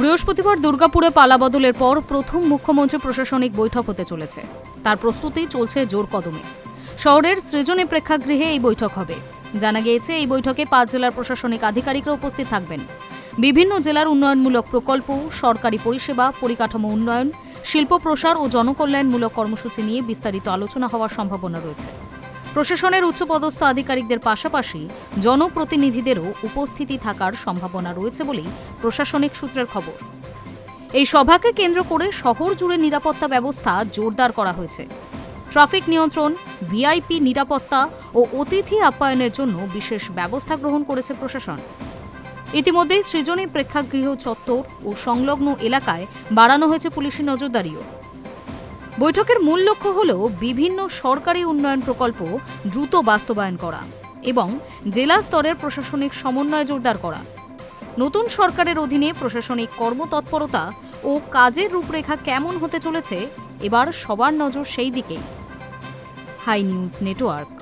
বৃহস্পতিবার দুর্গাপুরে পালাবদলের পর প্রথম মুখ্যমন্ত্রী প্রশাসনিক বৈঠক হতে চলেছে। তার প্রস্তুতি চলছে জোর কদমে। শহরের সৃজনী প্রেক্ষাগৃহে এই বৈঠক হবে। জানা গিয়েছে, এই বৈঠকে 5 জেলার প্রশাসনিক আধিকারিকরা উপস্থিত থাকবেন। বিভিন্ন জেলার উন্নয়নমূলক প্রকল্প, সরকারি পরিষেবা, পরিকাঠামো উন্নয়ন, শিল্প প্রসার ও জনকল্যাণমূলক কর্মসূচি নিয়ে বিস্তারিত আলোচনা হওয়ার সম্ভাবনা রয়েছে। প্রশাসনের উচ্চপদস্থ আধিকারিকদের পাশাপাশি জনপ্রতিনিধিদেরও উপস্থিতি থাকার সম্ভাবনা রয়েছে বলেই প্রশাসনিক সূত্রের খবর। এই সভাকে কেন্দ্র করে শহর জুড়ে নিরাপত্তা ব্যবস্থা জোরদার করা হয়েছে। ট্রাফিক নিয়ন্ত্রণ, ভিআইপি নিরাপত্তা ও অতিথি আপ্যায়নের জন্য বিশেষ ব্যবস্থা গ্রহণ করেছে প্রশাসন। ইতিমধ্যেই সৃজনী প্রেক্ষাগৃহ চত্বর ও সংলগ্ন এলাকায় বাড়ানো হয়েছে পুলিশি নজরদারিও। বৈঠকের মূল লক্ষ্য হল বিভিন্ন সরকারি উন্নয়ন প্রকল্প দ্রুত বাস্তবায়ন করা এবং জেলা স্তরের প্রশাসনিক সমন্বয় জোরদার করা। নতুন সরকারের অধীনে প্রশাসনিক কর্মতৎপরতা ও কাজের রূপরেখা কেমন হতে চলেছে, এবার সবার নজর সেই দিকেই। High News network.